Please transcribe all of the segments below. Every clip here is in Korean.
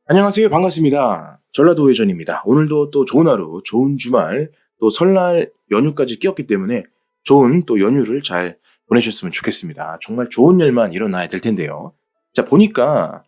안녕하세요. 반갑습니다. 전라도 회전입니다. 오늘도 또 좋은 하루, 좋은 주말, 또 설날 연휴까지 끼었기 때문에 좋은 또 연휴를 잘 보내셨으면 좋겠습니다. 정말 좋은 일만 일어나야 될 텐데요. 자, 보니까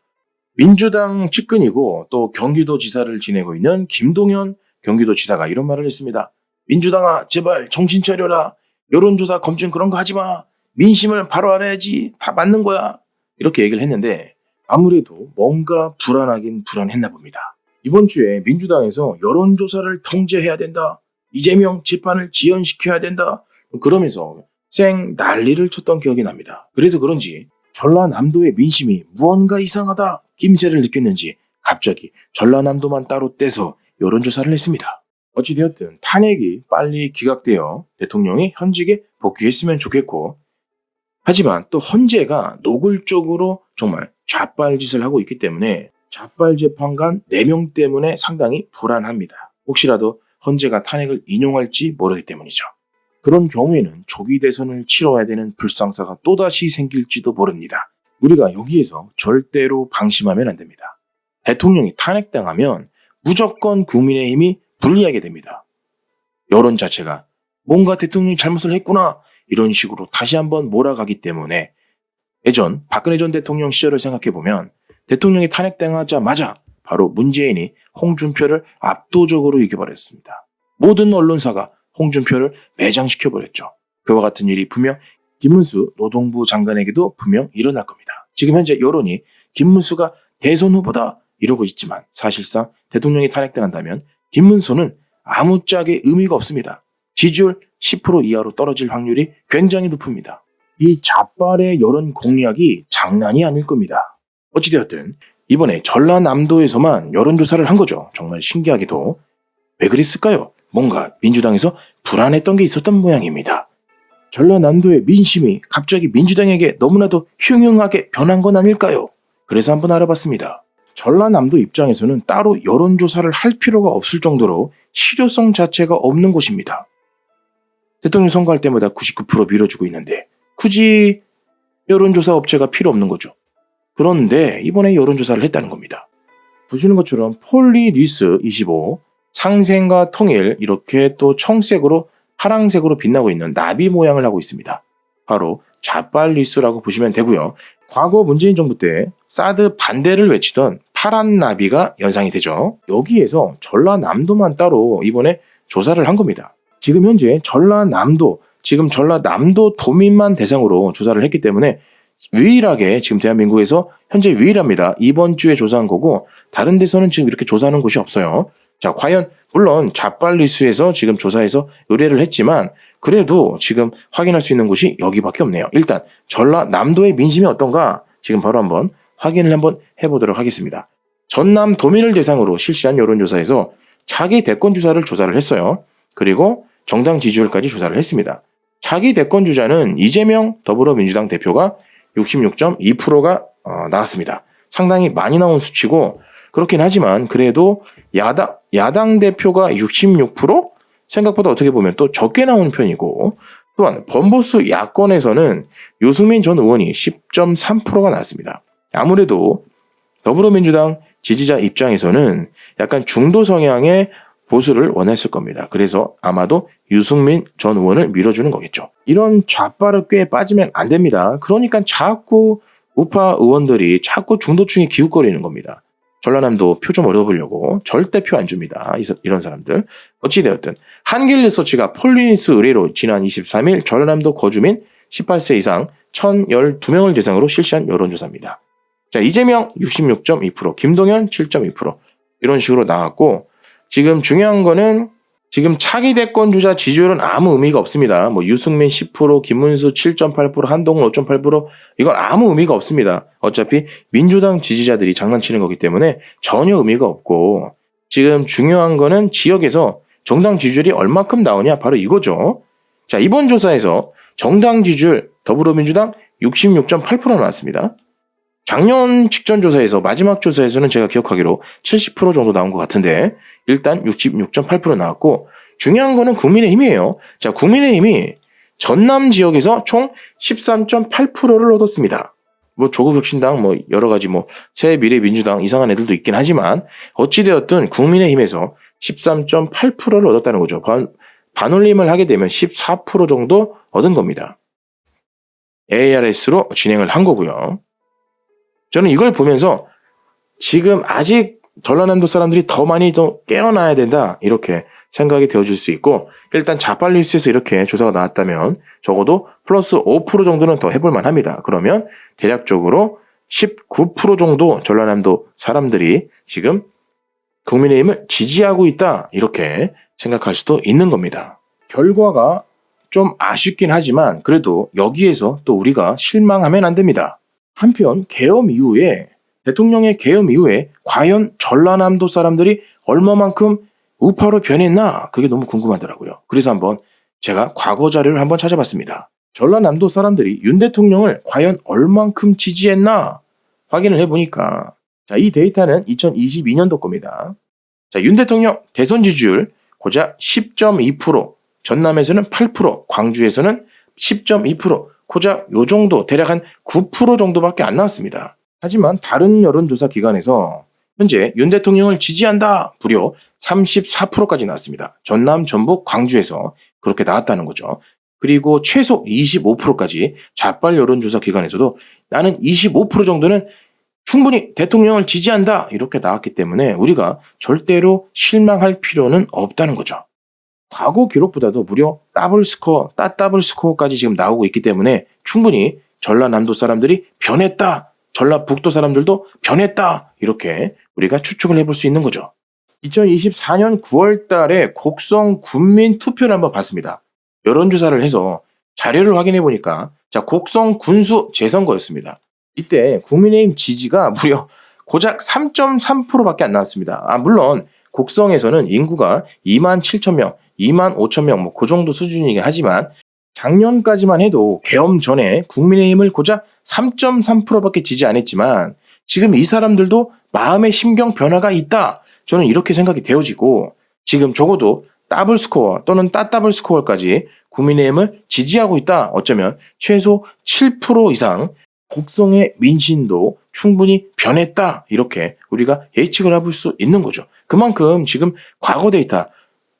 민주당 측근이고 또 경기도지사를 지내고 있는 김동연 경기도지사가 이런 말을 했습니다. 민주당아, 제발 정신 차려라. 여론조사 검증 그런 거 하지 마. 민심을 바로 알아야지. 다 맞는 거야. 이렇게 얘기를 했는데 아무래도 뭔가 불안하긴 불안했나 봅니다. 이번 주에 민주당에서 여론조사를 통제해야 된다. 이재명 재판을 지연시켜야 된다. 그러면서 쌩 난리를 쳤던 기억이 납니다. 그래서 그런지 전라남도의 민심이 무언가 이상하다 김새를 느꼈는지 갑자기 전라남도만 따로 떼서 여론조사를 했습니다. 어찌되었든 탄핵이 빨리 기각되어 대통령이 현직에 복귀했으면 좋겠고, 하지만 또 헌재가 노골적으로 정말 좌빨짓을 하고 있기 때문에 좌빨재판관 4명 때문에 상당히 불안합니다. 혹시라도 헌재가 탄핵을 인용할지 모르기 때문이죠. 그런 경우에는 조기 대선을 치러야 되는 불상사가 또다시 생길지도 모릅니다. 우리가 여기에서 절대로 방심하면 안 됩니다. 대통령이 탄핵당하면 무조건 국민의힘이 불리하게 됩니다. 여론 자체가 뭔가 대통령이 잘못을 했구나 이런 식으로 다시 한번 몰아가기 때문에 예전 박근혜 전 대통령 시절을 생각해보면 대통령이 탄핵당하자마자 바로 문재인이 홍준표를 압도적으로 이겨버렸습니다. 모든 언론사가 홍준표를 매장시켜버렸죠. 그와 같은 일이 분명 김문수 노동부 장관에게도 분명 일어날 겁니다. 지금 현재 여론이 김문수가 대선 후보다 이러고 있지만 사실상 대통령이 탄핵당한다면 김문수는 아무짝에 의미가 없습니다. 지지율 10% 이하로 떨어질 확률이 굉장히 높습니다. 이 좌빨의 여론 공략이 장난이 아닐 겁니다. 어찌되었든 이번에 전라남도에서만 여론조사를 한 거죠. 정말 신기하게도. 왜 그랬을까요? 뭔가 민주당에서 불안했던 게 있었던 모양입니다. 전라남도의 민심이 갑자기 민주당에게 너무나도 흉흉하게 변한 건 아닐까요? 그래서 한번 알아봤습니다. 전라남도 입장에서는 따로 여론조사를 할 필요가 없을 정도로 실효성 자체가 없는 곳입니다. 대통령 선거할 때마다 99% 밀어주고 있는데 굳이 여론조사 업체가 필요 없는 거죠. 그런데 이번에 여론조사를 했다는 겁니다. 보시는 것처럼 폴리뉴스25, 상생과 통일 이렇게 또 청색으로 파랑색으로 빛나고 있는 나비 모양을 하고 있습니다. 바로 좌빨 뉴스라고 보시면 되고요. 과거 문재인 정부 때 사드 반대를 외치던 파란 나비가 연상이 되죠. 여기에서 전라남도만 따로 이번에 조사를 한 겁니다. 지금 현재 전라남도 도민만 대상으로 조사를 했기 때문에 유일하게 지금 대한민국에서 현재 유일합니다. 이번 주에 조사한 거고 다른 데서는 지금 이렇게 조사하는 곳이 없어요. 자, 과연 물론 좌빨리스에서 지금 조사해서 의뢰를 했지만 그래도 지금 확인할 수 있는 곳이 여기밖에 없네요. 일단 전라남도의 민심이 어떤가 지금 바로 한번 확인을 한번 해보도록 하겠습니다. 전남 도민을 대상으로 실시한 여론조사에서 자기 대권 주자를 조사를 했어요. 그리고 정당 지지율까지 조사를 했습니다. 자기 대권 주자는 이재명 더불어민주당 대표가 66.2%가 나왔습니다. 상당히 많이 나온 수치고 그렇긴 하지만 그래도 야당 대표가 66%? 생각보다 어떻게 보면 또 적게 나온 편이고 또한 범보수 야권에서는 유승민 전 의원이 10.3%가 나왔습니다. 아무래도 더불어민주당 지지자 입장에서는 약간 중도 성향의 보수를 원했을 겁니다. 그래서 아마도 유승민 전 의원을 밀어주는 거겠죠. 이런 좌빨을 꽤 빠지면 안 됩니다. 그러니까 자꾸 우파 의원들이 자꾸 중도층에 기웃거리는 겁니다. 전라남도 표 좀 얻어보려고 절대 표 안 줍니다. 이런 사람들. 어찌되었든 한길리서치가 폴리뉴스 의뢰로 지난 23일 전라남도 거주민 18세 이상 1,012명을 대상으로 실시한 여론조사입니다. 자, 이재명 66.2%, 김동연 7.2% 이런 식으로 나왔고 지금 중요한 거는 지금 차기 대권 주자 지지율은 아무 의미가 없습니다. 유승민 10%, 김문수 7.8%, 한동훈 5.8% 이건 아무 의미가 없습니다. 어차피 민주당 지지자들이 장난치는 거기 때문에 전혀 의미가 없고 지금 중요한 거는 지역에서 정당 지지율이 얼마큼 나오냐 바로 이거죠. 자, 이번 조사에서 정당 지지율 더불어민주당 66.8% 나왔습니다. 작년 직전 조사에서 마지막 조사에서는 제가 기억하기로 70% 정도 나온 것 같은데 일단 66.8% 나왔고 중요한 거는 국민의힘이에요. 자, 국민의힘이 전남 지역에서 총 13.8%를 얻었습니다. 뭐 조국혁신당 뭐 여러 가지 뭐 새미래민주당 이상한 애들도 있긴 하지만 어찌되었든 국민의힘에서 13.8%를 얻었다는 거죠. 반올림을 하게 되면 14% 정도 얻은 겁니다. ARS로 진행을 한 거고요. 저는 이걸 보면서 지금 아직 전라남도 사람들이 더 많이 더 깨어나야 된다 이렇게 생각이 되어질 수 있고, 일단 자빨뉴스에서 이렇게 조사가 나왔다면 적어도 플러스 5% 정도는 더 해볼 만합니다. 그러면 대략적으로 19% 정도 전라남도 사람들이 지금 국민의힘을 지지하고 있다 이렇게 생각할 수도 있는 겁니다. 결과가 좀 아쉽긴 하지만 그래도 여기에서 또 우리가 실망하면 안 됩니다. 한편 대통령의 계엄 이후에 과연 전라남도 사람들이 얼마만큼 우파로 변했나 그게 너무 궁금하더라고요. 그래서 한번 제가 과거 자료를 한번 찾아봤습니다. 전라남도 사람들이 윤 대통령을 과연 얼만큼 지지했나 확인을 해보니까 이 데이터는 2022년도 겁니다. 윤 대통령 대선 지지율 고작 10.2%, 전남에서는 8%, 광주에서는 10.2%, 고작 요 정도 대략 한 9% 정도밖에 안 나왔습니다. 하지만 다른 여론조사 기관에서 현재 윤 대통령을 지지한다 무려 34%까지 나왔습니다. 전남, 전북, 광주에서 그렇게 나왔다는 거죠. 그리고 최소 25%까지 좌빨 여론조사 기관에서도 나는 25% 정도는 충분히 대통령을 지지한다 이렇게 나왔기 때문에 우리가 절대로 실망할 필요는 없다는 거죠. 과거 기록보다도 무려 더블 스코어까지 지금 나오고 있기 때문에 충분히 전라남도 사람들이 변했다, 전라북도 사람들도 변했다 이렇게 우리가 추측을 해볼 수 있는 거죠. 2024년 9월 달에 곡성 군민 투표를 한번 봤습니다. 여론조사를 해서 자료를 확인해 보니까 곡성 군수 재선거였습니다. 이때 국민의힘 지지가 무려 고작 3.3%밖에 안 나왔습니다. 물론 곡성에서는 인구가 2만 7천 명, 2만 5천 명 뭐 그 정도 수준이긴 하지만 작년까지만 해도 계엄 전에 국민의힘을 고작 3.3%밖에 지지 안 했지만 지금 이 사람들도 마음의 심경 변화가 있다. 저는 이렇게 생각이 되어지고 지금 적어도 더블 스코어 또는 따더블 스코어까지 국민의힘을 지지하고 있다. 어쩌면 최소 7% 이상 곡성의 민심도 충분히 변했다. 이렇게 우리가 예측을 해볼 수 있는 거죠. 그만큼 지금 과거 데이터,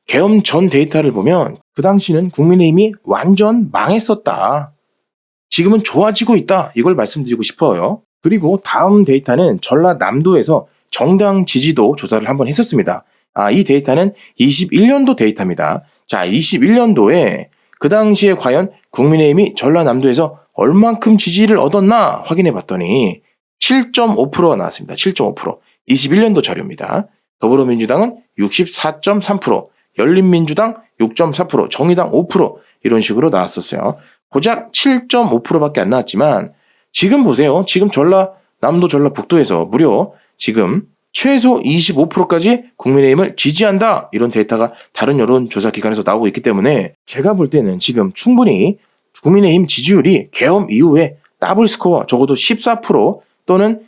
계엄 전 데이터를 보면 그 당시는 국민의힘이 완전 망했었다. 지금은 좋아지고 있다. 이걸 말씀드리고 싶어요. 그리고 다음 데이터는 전라남도에서 정당 지지도 조사를 한번 했었습니다. 이 데이터는 21년도 데이터입니다. 21년도에 그 당시에 과연 국민의힘이 전라남도에서 얼만큼 지지를 얻었나 확인해 봤더니 7.5%가 나왔습니다. 7.5%. 21년도 자료입니다. 더불어민주당은 64.3%, 열린민주당 6.4%, 정의당 5% 이런 식으로 나왔었어요. 고작 7.5%밖에 안 나왔지만 지금 보세요. 지금 전라남도 전라북도에서 무려 지금 최소 25%까지 국민의힘을 지지한다. 이런 데이터가 다른 여론조사 기관에서 나오고 있기 때문에 제가 볼 때는 지금 충분히 국민의힘 지지율이 계엄 이후에 더블 스코어 적어도 14% 또는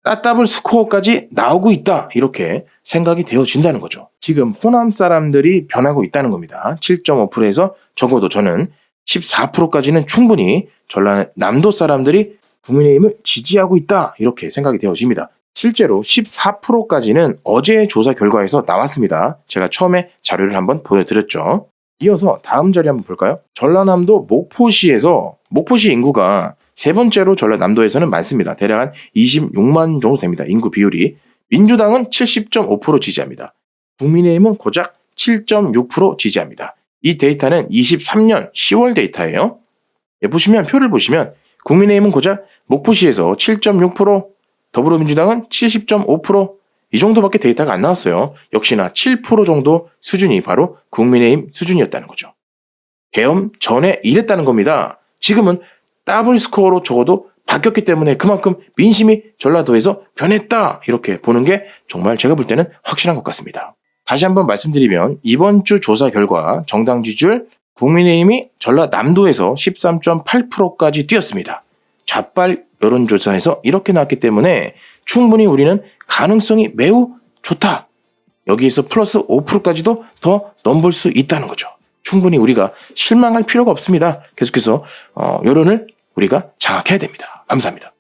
따더블 스코어까지 나오고 있다. 이렇게 생각이 되어진다는 거죠. 지금 호남 사람들이 변하고 있다는 겁니다. 7.5%에서 적어도 저는 14%까지는 충분히 전라남도 사람들이 국민의힘을 지지하고 있다. 이렇게 생각이 되어집니다. 실제로 14%까지는 어제 조사 결과에서 나왔습니다. 제가 처음에 자료를 한번 보여드렸죠. 이어서 다음 자리 한번 볼까요? 전라남도 목포시 인구가 세 번째로 전라남도에서는 많습니다. 대략 한 26만 정도 됩니다. 인구 비율이. 민주당은 70.5% 지지합니다. 국민의힘은 고작 7.6% 지지합니다. 이 데이터는 23년 10월 데이터예요. 보시면 표를 보시면 국민의힘은 고작 목포시에서 7.6%, 더불어민주당은 70.5%, 이 정도밖에 데이터가 안 나왔어요. 역시나 7% 정도 수준이 바로 국민의힘 수준이었다는 거죠. 계엄 전에 이랬다는 겁니다. 지금은 더블 스코어로 적어도 바뀌었기 때문에 그만큼 민심이 전라도에서 변했다. 이렇게 보는 게 정말 제가 볼 때는 확실한 것 같습니다. 다시 한번 말씀드리면 이번 주 조사 결과 정당 지지율 국민의힘이 전라남도에서 13.8%까지 뛰었습니다. 좌빨 여론조사에서 이렇게 나왔기 때문에 충분히 우리는 가능성이 매우 좋다. 여기에서 플러스 5%까지도 더 넘볼 수 있다는 거죠. 충분히 우리가 실망할 필요가 없습니다. 계속해서 여론을 우리가 장악해야 됩니다. 감사합니다.